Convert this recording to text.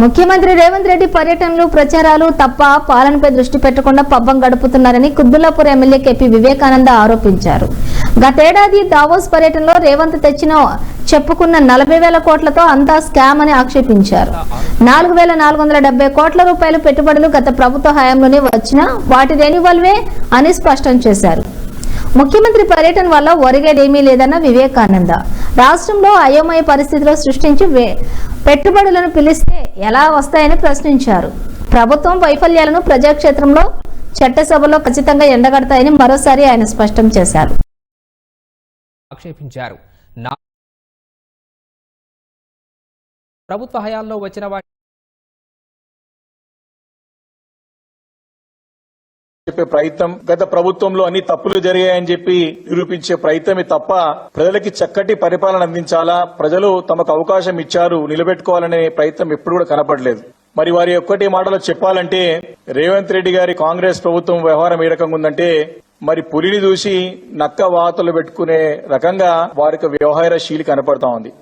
ముఖ్యమంత్రి రేవంత్ రెడ్డి పర్యటనలు ప్రచారాలు తప్ప పాలనపై దృష్టి పెట్టకుండా పబ్బం గడుపుతున్నారని కుద్బుల్లాపూర్ ఎమ్మెల్యే కేపీ వివేకానంద ఆరోపించారు. గతేడాది దావోస్ పర్యటనలో రేవంత్ చెప్పుకున్న 40,000 కోట్లతో అంతా స్కామ్ అని ఆక్షేపించారు. 4,470 కోట్ల రూపాయలు పెట్టుబడులు గత ప్రభుత్వ హయాంలోనే వచ్చినా వాటి రెన్యువల్వే అని స్పష్టం చేశారు. ముఖ్యమంత్రి పర్యటన వల్ల ఒరిగేదేమీ లేదన్న వివేకానంద రాష్ట్రంలో అయోమయ పరిస్థితిలో సృష్టించి పెట్టుబడులను పిలిస్తే ఎలా వస్తాయని ప్రశ్నించారు. ప్రభుత్వం వైఫల్యాలను ప్రజాక్షేత్రంలో చట్టసభలో ఖచ్చితంగా ఎండగడతాయని మరోసారి ఆయన స్పష్టం చేశారు. ఆక్షేపించారు. ప్రభుత్వ హయాంలో వచ్చిన చెప్పే ప్రయత్నం, గత ప్రభుత్వంలో అన్ని తప్పులు జరిగాయని చెప్పి నిరూపించే ప్రయత్నమే తప్ప ప్రజలకి చక్కటి పరిపాలన అందించాలా, ప్రజలు తమకు అవకాశం ఇచ్చారు నిలబెట్టుకోవాలనే ప్రయత్నం ఎప్పుడు కూడా కనపడలేదు. మరి వారి ఒక్కటి మాటలో చెప్పాలంటే రేవంత్ రెడ్డి గారి కాంగ్రెస్ ప్రభుత్వం వ్యవహారం ఏ రకంగా ఉందంటే మరి పులిని చూసి నక్క వాతలు పెట్టుకునే రకంగా వారికి వ్యవహార శీలి కనపడతా ఉంది.